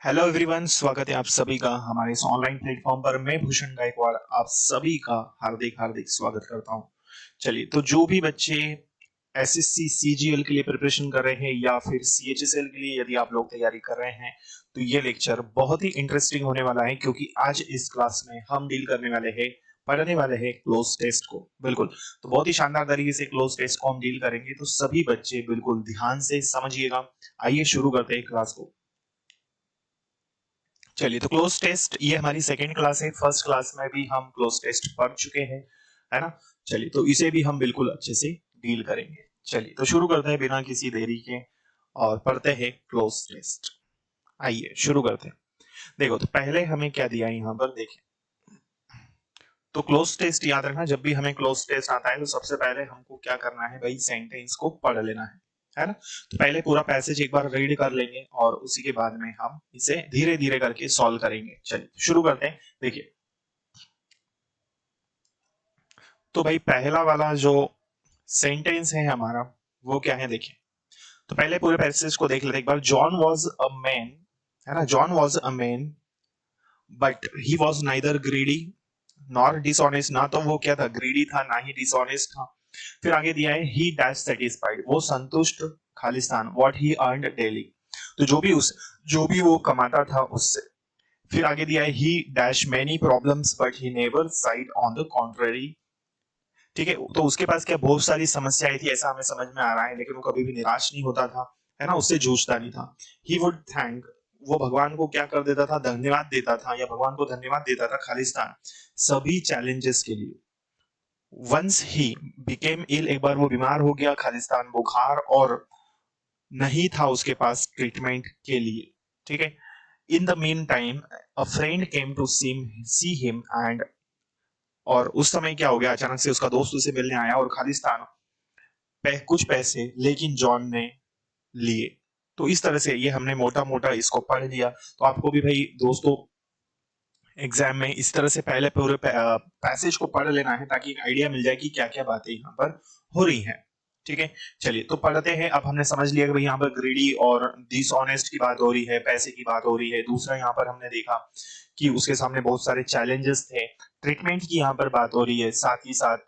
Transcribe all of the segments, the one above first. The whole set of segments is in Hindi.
हेलो एवरीवन, स्वागत है आप सभी का हमारे इस ऑनलाइन प्लेटफॉर्म पर। मैं भूषण गायकवाड़ आप सभी का हार्दिक हार्दिक स्वागत करता हूं। चलिए, तो जो भी बच्चे एसएससी सीजीएल के लिए प्रिपरेशन कर रहे हैं या फिर सीएचएसएल के लिए यदि आप लोग तैयारी कर रहे हैं तो ये लेक्चर बहुत ही इंटरेस्टिंग होने वाला है, क्योंकि आज इस क्लास में हम डील करने वाले हैं, पढ़ने वाले हैं क्लोज टेस्ट को। बिल्कुल, तो बहुत ही शानदार तरीके से क्लोज टेस्ट को हम डील करेंगे, तो सभी बच्चे बिल्कुल ध्यान से समझिएगा। आइए शुरू करते हैं क्लास को। चलिए, तो क्लोज टेस्ट ये हमारी सेकेंड क्लास है। फर्स्ट क्लास में भी हम क्लोज टेस्ट पढ़ चुके हैं, है ना। चलिए, तो इसे भी हम बिल्कुल अच्छे से डील करेंगे। चलिए, तो शुरू करते हैं बिना किसी देरी के और पढ़ते हैं क्लोज टेस्ट। आइए शुरू करते हैं। देखो, तो पहले हमें क्या दिया है यहाँ पर, देखें। तो क्लोज टेस्ट याद रखना, जब भी हमें क्लोज टेस्ट आता है तो सबसे पहले हमको क्या करना है भाई, सेंटेंस को पढ़ लेना है ना। तो पहले पूरा पैसेज एक बार रीड कर लेंगे और उसी के बाद में हम इसे धीरे धीरे करके सॉल्व करेंगे। चलिए शुरू करते हैं। देखिए, तो भाई पहला वाला जो सेंटेंस है हमारा वो क्या है, देखिए। तो पहले पूरे पैसेज को देख लेते एक बार। जॉन वॉज अ मैन, है ना। John was a man but he was neither greedy nor dishonest. ना तो वो क्या था, ग्रीडी था, ना ही डिसऑनेस्ट था। फिर आगे दिया है ही डैश सेटिस्फाइड, वो संतुष्ट Khalistan, what he earned daily, तो जो भी वो कमाता था उससे। फिर आगे दिया है ही dash many problems but he never side on the contrary. ठीक है, तो उसके पास क्या बहुत सारी समस्याएं थी, ऐसा हमें समझ में आ रहा है, लेकिन वो कभी भी निराश नहीं होता था, है ना, उससे जूझता नहीं था। ही वुड थैंक, वो भगवान को क्या कर देता था, धन्यवाद देता था, या भगवान को धन्यवाद देता था खालिस्तान सभी चैलेंजेस के लिए। वंस ही बिकेम इल, एक बार वो बीमार हो गया खालिस्तान, बुखार और नहीं था उसके पास ट्रीटमेंट के लिए। ठीक है। In the mean time a friend came to see him and, और उस समय क्या हो गया, अचानक से उसका दोस्त उसे मिलने आया और खालिस्तान कुछ पैसे लेकिन जॉन ने लिए। तो इस तरह से ये हमने मोटा मोटा इसको पढ़ लिया। तो आपको भी भाई दोस्तों एग्जाम में इस तरह से पहले पूरे पैसेज को पढ़ लेना है, ताकि एक आइडिया मिल जाए कि क्या क्या बातें यहाँ पर हो रही हैं। ठीक है, चलिए तो पढ़ते हैं। अब हमने समझ लिया कि भाई यहाँ पर ग्रीडी और डिसऑनेस्ट की बात हो रही है, पैसे की बात हो रही है। दूसरा यहाँ पर हमने देखा कि उसके सामने बहुत सारे चैलेंजेस थे, ट्रीटमेंट की यहाँ पर बात हो रही है, साथ ही साथ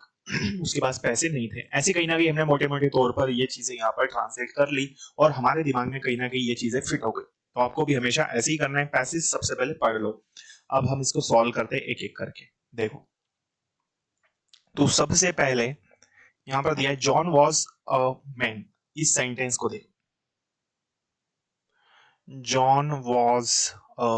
उसके पास पैसे नहीं थे। ऐसे कहीं ना कहीं हमने मोटे मोटे तौर पर ये चीजें यहाँ पर ट्रांसलेट कर ली और हमारे दिमाग में कहीं ना कहीं ये चीजें फिट हो गई। तो आपको भी हमेशा ऐसे ही करना है, पैसेज सबसे पहले पढ़ लो। अब हम इसको सॉल्व करते हैं एक एक करके। देखो, तो सबसे पहले यहां पर दिया है जॉन वॉज अ मैन। इस सेंटेंस को देखो, John was a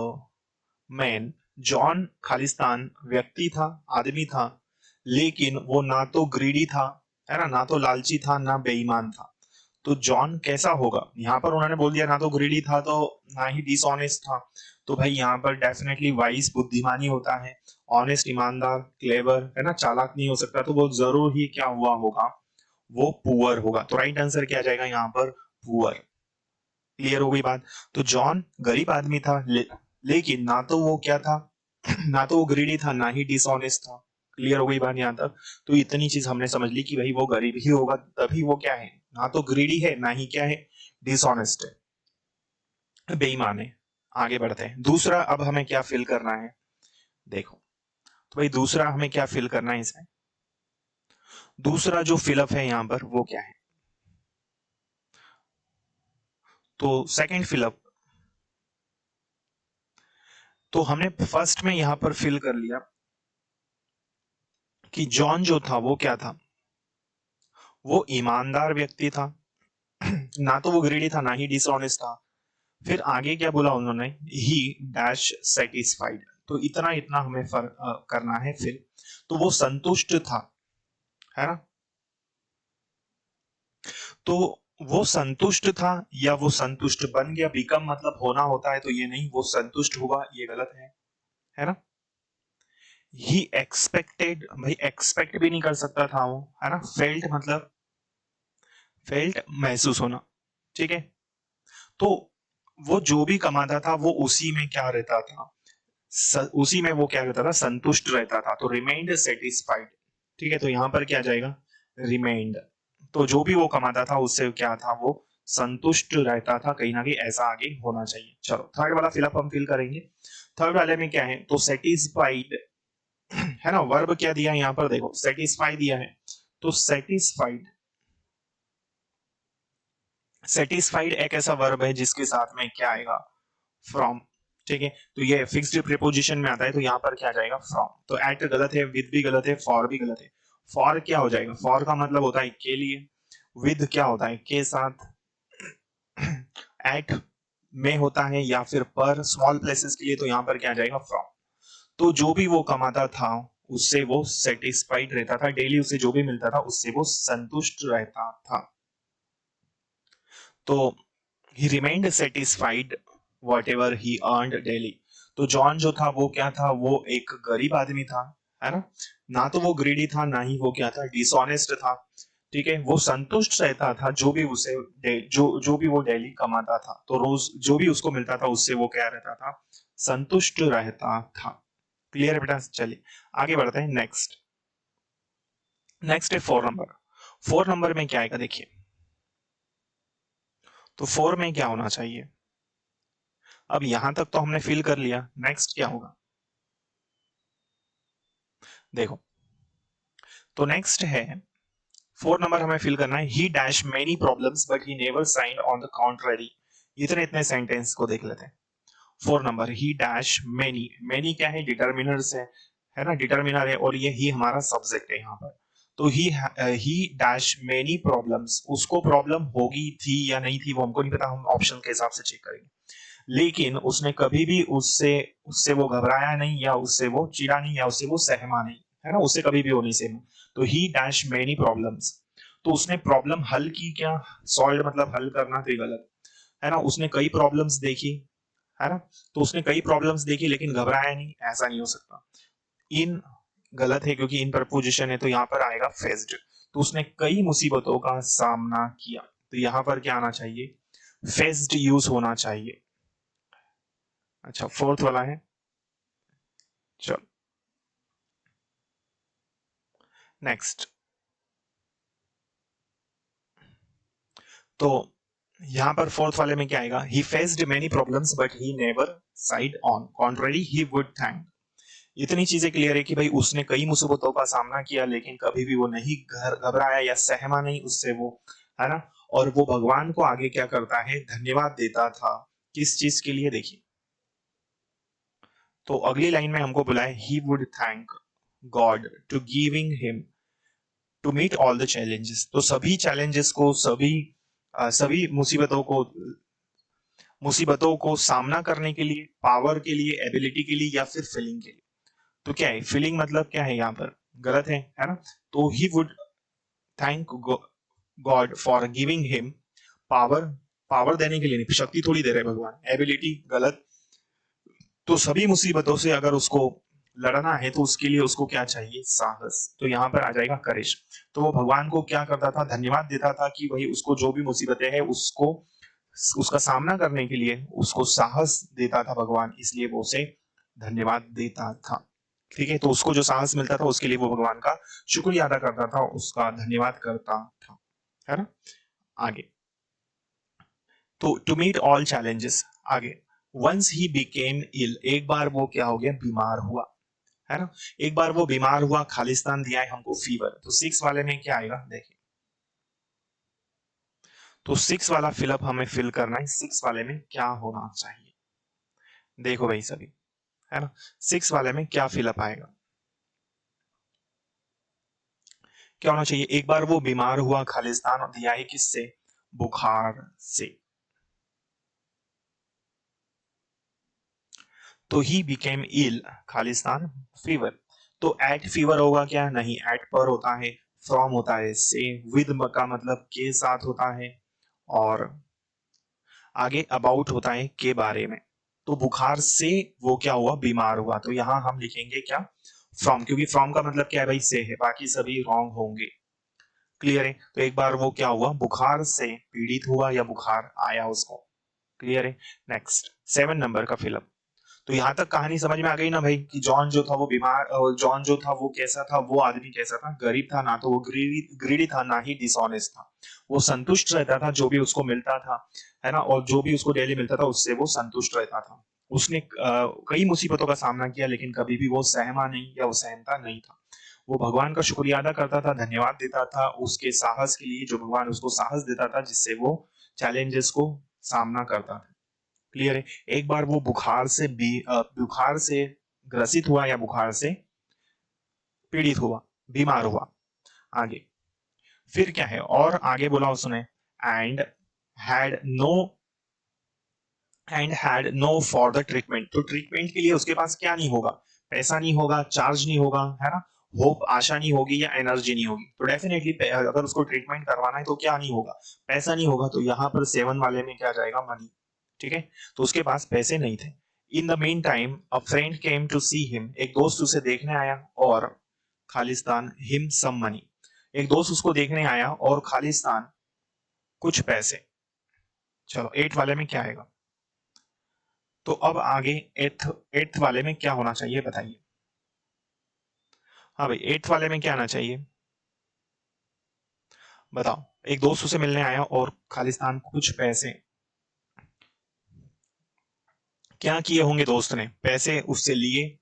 man. John Khalistan व्यक्ति था, आदमी था, लेकिन वो ना तो ग्रीडी था, है ना, ना तो लालची था, ना बेईमान था। तो जॉन कैसा होगा, यहाँ पर उन्होंने बोल दिया ना तो ग्रीडी था तो ना ही डिसऑनेस्ट था। तो भाई यहाँ पर डेफिनेटली वाइस बुद्धिमानी होता है, ऑनेस्ट ईमानदार क्लेवर, है ना, चालाक नहीं हो सकता। तो वो जरूर ही क्या हुआ होगा, वो पुअर होगा। तो राइट आंसर क्या जाएगा यहाँ पर, पुअर। क्लियर हो गई बात। तो जॉन गरीब आदमी था, लेकिन ना तो वो क्या था, ना तो वो ग्रीडी था, ना ही डिसऑनेस्ट था। क्लियर हो गई बात यहाँ तक। तो इतनी चीज हमने समझ ली कि भाई वो गरीब ही होगा, तभी वो क्या है, ना तो ग्रीडी है, ना ही क्या है, डिसऑनेस्ट है, बेईमान है। आगे बढ़ते हैं। दूसरा अब हमें क्या फिल करना है, देखो। तो भाई दूसरा हमें क्या फिल करना है इसमें, दूसरा जो फिलअप है यहाँ पर वो क्या है। तो सेकंड फिलअप, तो हमने फर्स्ट में यहां पर फिल कर लिया कि जॉन जो था वो क्या था, वो ईमानदार व्यक्ति था, ना तो वो ग्रीडी था, ना ही डिसऑनेस्ट था। फिर आगे क्या बोला उन्होंने, ही डैश सेटिस्फाइड। तो इतना इतना हमें करना है फिर। तो वो संतुष्ट था, है ना। तो वो संतुष्ट था या वो संतुष्ट बन गया, बिकम मतलब होना होता है, तो ये नहीं वो संतुष्ट हुआ, ये गलत है ना। ही एक्सपेक्टेड, भाई एक्सपेक्ट भी नहीं कर सकता था वो, है ना। फेल्ट मतलब फेल्ट महसूस होना। ठीक है, तो वो जो भी कमाता था वो उसी में क्या रहता था, उसी में वो क्या रहता था, संतुष्ट रहता था। तो रिमेन्ड सेटिस्फाइड। ठीक है, तो यहां पर क्या जाएगा, रिमेन्ड। तो जो भी वो कमाता था उससे क्या था, वो संतुष्ट रहता था, कहीं ना कहीं ऐसा आगे होना चाहिए। चलो थर्ड वाला फिलअप हम फिल करेंगे। थर्ड वाले में क्या है, तो सेटिस्फाइड है ना, वर्ब क्या दिया है यहाँ पर देखो, सेटिस्फाई दिया है, तो सेटिस्फाइड, सेटिस्फाइड एक ऐसा वर्ब है जिसके साथ में क्या आएगा, फ्रॉम। ठीक है, तो ये फिक्स्ड प्रीपोजिशन में आता है, तो यहाँ पर क्या आ जाएगा, फ्रॉम। तो एट गलत है, विद भी गलत है, फॉर भी गलत है। फॉर क्या हो जाएगा, फॉर का मतलब होता है के लिए, विद क्या होता है के साथ, एट में होता है या फिर पर स्मॉल प्लेसेस के लिए, तो यहाँ पर क्या आ जाएगा, फ्रॉम। तो जो भी वो कमाता था उससे वो सेटिस्फाइड रहता था, डेली उसे जो भी मिलता था उससे वो संतुष्ट रहता था। तो ही remained satisfied what ever he earned daily. तो जॉन जो था वो क्या था, वो एक गरीब आदमी था, है ना तो वो ग्रीडी था, ना ही वो क्या था, डिसऑनेस्ट था। ठीक है, वो संतुष्ट रहता था जो भी उसे जो भी वो डेली कमाता था, तो रोज जो भी उसको मिलता था उससे वो क्या रहता था, संतुष्ट रहता था। क्लियर है बेटा, चलिए आगे बढ़ते हैं। नेक्स्ट नेक्स्ट है 4 नंबर। 4 नंबर में क्या आएगा देखिए, तो 4 में क्या होना चाहिए, अब यहां तक तो हमने फिल कर लिया, नेक्स्ट क्या होगा देखो, तो नेक्स्ट है 4 नंबर हमें फिल करना है, ही dash many problems but he never signed on the contrary. इतने इतने सेंटेंस को देख लेते हैं। 4 नंबर, ही डैश मेनी, मेनी क्या है, डिटर्मिनर है ना, डिटर्मिनर है, और ये ही हमारा सब्जेक्ट है यहाँ पर। तो ही डैश मेनी प्रॉब्लम्स, उसको प्रॉब्लम होगी थी या नहीं थी वो हमको नहीं पता, हम ऑप्शन के हिसाब से चेक करेंगे, लेकिन उसने कभी भी उससे उससे वो घबराया नहीं, या उससे वो चिढ़ा नहीं, या उससे वो सहमा नहीं, है ना, उससे कभी भी वो नहीं सहमा। तो ही डैश मेनी प्रॉब्लम्स, तो उसने प्रॉब्लम हल की क्या, सॉल्व मतलब हल करना, तो ये गलत है ना, उसने कई प्रॉब्लम्स देखी, है ना, तो उसने कई प्रॉब्लम्स देखी लेकिन घबराया नहीं, ऐसा नहीं हो सकता। इन गलत है क्योंकि इन प्रपोजिशन है, तो यहाँ पर आएगा फेस्ड। तो उसने कई मुसीबतों का सामना किया, तो यहाँ पर क्या आना चाहिए, फेस्ड यूज होना चाहिए। अच्छा, फोर्थ वाला है, चलो नेक्स्ट। तो यहाँ पर फोर्थ वाले में क्या आएगा, ही faced many problems but he never side on contrary he would thank. इतनी चीजें क्लियर है कि भाई उसने कई मुसीबतों का सामना किया लेकिन कभी भी वो नहीं घबराया या सहमा नहीं उससे वो, है ना, और वो भगवान को आगे क्या करता है, धन्यवाद देता था। किस चीज के लिए देखिए, तो अगली लाइन में हमको बुलाए, he would thank God to giving him to meet all the challenges. तो सभी चैलेंजेस को, सभी मुसीबतों को सामना करने के लिए, पावर के लिए, एबिलिटी के लिए, या फिर फीलिंग के लिए। तो क्या है, फीलिंग मतलब क्या है यहाँ पर, गलत है ना, तो ही would thank God for giving him power, power देने के लिए नहीं, शक्ति थोड़ी दे रहे भगवान, एबिलिटी गलत। तो सभी मुसीबतों से अगर उसको लड़ना है तो उसके लिए उसको क्या चाहिए, साहस। तो यहाँ पर आ जाएगा करेज। तो वो भगवान को क्या करता था, धन्यवाद देता था कि भाई उसको जो भी मुसीबतें हैं उसको, उसका सामना करने के लिए उसको साहस देता था भगवान, इसलिए वो उसे धन्यवाद देता था। ठीक है, तो उसको जो साहस मिलता था उसके लिए वो भगवान का शुक्रिया अदा करता था, उसका धन्यवाद करता था, है ना। आगे, तो टू मीट ऑल चैलेंजेस, आगे, वंस ही बिकेम इल, एक बार वो क्या हो गया, बीमार हुआ, है ना, एक बार वो बीमार हुआ, खालिस्तान दिया है हमको फीवर। तो 6 वाले में क्या आएगा देखिए, तो 6 वाला फिलअप हमें फिल करना है, 6 वाले में क्या होना चाहिए, देखो भाई सभी, है ना, 6 वाले में क्या फिलअप आएगा, क्या होना चाहिए, एक बार वो बीमार हुआ, खालिस्तान दिया है किससे, बुखार से। तो ही बिकेम इल, खालिस्तान फीवर। तो एट फीवर होगा क्या, नहीं, एट पर होता है, फ्रॉम होता है से, विद का मतलब के साथ होता है, और आगे अबाउट होता है के बारे में। तो बुखार से वो क्या हुआ, बीमार हुआ, तो यहां हम लिखेंगे क्या, फ्रॉम, क्योंकि फ्रॉम का मतलब क्या है भाई, से है, बाकी सभी रॉन्ग होंगे। क्लियर है, तो एक बार वो क्या हुआ, बुखार से पीड़ित हुआ या बुखार आया उसको। क्लियर है, नेक्स्ट 7 नंबर का फिलअप। तो यहाँ तक कहानी समझ में आ गई ना भाई कि जॉन जो था वो बीमार, जॉन जो था वो कैसा था, वो आदमी कैसा था, गरीब था, ना तो वो ग्रीडी था, ना ही डिसऑनेस्ट था। वो संतुष्ट रहता था जो भी उसको मिलता था, है ना, और जो भी उसको डेली मिलता था उससे वो संतुष्ट रहता था। उसने कई मुसीबतों का सामना किया लेकिन कभी भी वो सहमा नहीं या वो सहमता नहीं था। वो भगवान का शुक्रिया अदा करता था, धन्यवाद देता था उसके साहस के लिए, जो भगवान उसको साहस देता था जिससे वो चैलेंजेस को सामना करता था। क्लियर है। एक बार वो बुखार से ग्रसित हुआ या बुखार से पीड़ित हुआ, बीमार हुआ। आगे फिर क्या है, और आगे बोला उसने, and had no for the treatment. तो ट्रीटमेंट के लिए उसके पास क्या नहीं होगा, पैसा नहीं होगा, चार्ज नहीं होगा, है ना, होप आशा नहीं होगी या एनर्जी नहीं होगी। तो डेफिनेटली अगर उसको ट्रीटमेंट करवाना है तो क्या नहीं होगा, पैसा नहीं होगा। तो यहाँ पर 7 वाले में क्या जाएगा, मनी। ठीक है, तो उसके पास पैसे नहीं थे। In the main time a friend came to see him, एक दोस्त उसे देखने आया, और खालिस्तान हिम सम मनी, एक दोस्त उसको देखने आया और खालिस्तान कुछ पैसे। चलो 8 वाले में क्या आएगा। तो अब आगे एट्थ वाले में क्या होना चाहिए बताइए। हाँ भाई, 8 वाले में क्या आना चाहिए बताओ। एक दोस्त उसे मिलने आया और खालिस्तान को कुछ पैसे। क्या किए होंगे दोस्त ने, पैसे उससे लिए,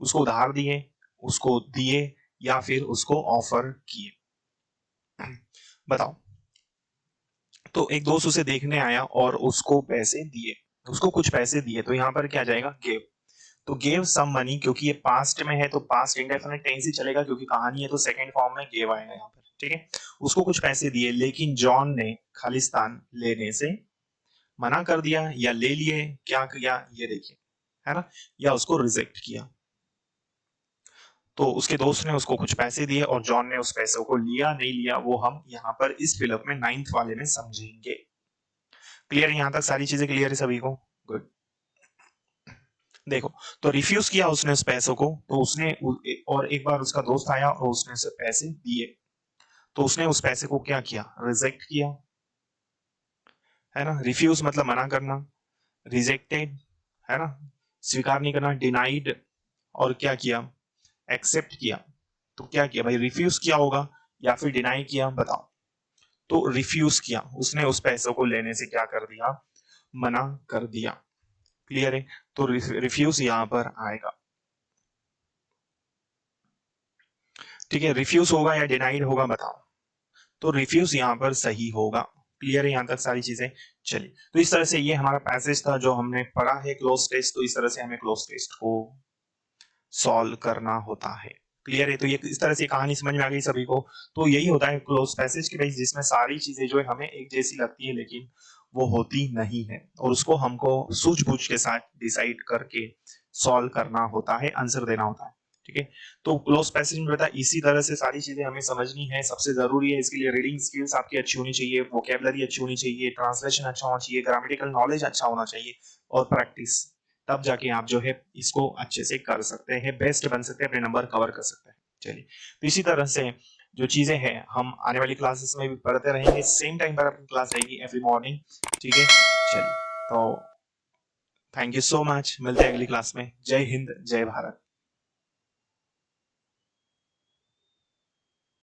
उसको उधार दिए, उसको दिए, या फिर उसको ऑफर किए। बताओ। तो एक दोस्त उसे देखने आया और उसको पैसे दिए, उसको कुछ पैसे दिए, तो यहाँ पर क्या जाएगा, गेव। तो गेव सम मनी, क्योंकि ये पास्ट में है तो पास्ट इंडेफिनिट टेंस ही चलेगा, क्योंकि कहानी है तो सेकंड फॉर्म में गेव आएगा यहाँ पर। ठीक है, उसको कुछ पैसे दिए, लेकिन जॉन ने खालिस्तान लेने से मना कर दिया, या ले लिए, क्या किया ये देखिए, है ना, या उसको रिजेक्ट किया। तो उसके दोस्त ने उसको कुछ पैसे दिए और जॉन ने उस पैसों को लिया नहीं लिया, वो हम यहाँ पर इस फिलअप में 9th वाले में समझेंगे। क्लियर, यहाँ तक सारी चीजें क्लियर है सभी को। गुड। देखो, तो रिफ्यूज किया उसने उस पैसों को, तो उसने और एक बार उसका दोस्त आया और उसने उसे पैसे दिए, तो उसने उस पैसे को क्या किया, रिजेक्ट किया, है ना। रिफ्यूज मतलब मना करना, रिजेक्टेड, है ना, स्वीकार नहीं करना, डिनाइड, और क्या किया, एक्सेप्ट किया। तो क्या किया भाई, रिफ्यूज किया होगा या फिर डिनाई किया, बताओ। तो रिफ्यूज किया, उसने उस पैसों को लेने से क्या कर दिया, मना कर दिया। क्लियर है, तो रिफ्यूज यहां पर आएगा। ठीक है, रिफ्यूज होगा या डिनाइड होगा बताओ। तो रिफ्यूज यहाँ पर सही होगा। क्लियर है यहाँ तक सारी चीजें। चलिए, तो इस तरह से ये हमारा पैसेज था जो हमने पढ़ा है क्लोज टेस्ट। तो इस तरह से हमें क्लोज टेस्ट को सॉल्व करना होता है। क्लियर है, तो ये इस तरह से कहानी समझ में आ गई सभी को। तो यही होता है क्लोज पैसेज के बेस, जिसमें सारी चीजें जो है हमें एक जैसी लगती है लेकिन वो होती नहीं है, और उसको हमको सूझबूझ के साथ डिसाइड करके सॉल्व करना होता है, आंसर देना होता है। ठीक है, तो क्लोज पैसेज में बता, इसी तरह से सारी चीजें हमें समझनी है। सबसे जरूरी है इसके लिए रीडिंग स्किल्स आपकी अच्छी होनी चाहिए, वोकेबलरी अच्छी होनी चाहिए, ट्रांसलेशन अच्छा होना चाहिए, ग्रामेटिकल नॉलेज अच्छा होना चाहिए, और प्रैक्टिस। तब जाके आप जो है इसको अच्छे से कर सकते हैं, बेस्ट बन सकते हैं, अपने नंबर कवर कर सकते हैं। चलिए, तो इसी तरह से जो चीजें हैं हम आने वाली क्लासेस में भी पढ़ते रहेंगे। सेम टाइम पर अपनी क्लास रहेगी एवरी मॉर्निंग। ठीक है, चलिए, तो थैंक यू सो मच, मिलते हैं अगली क्लास में। जय हिंद, जय भारत।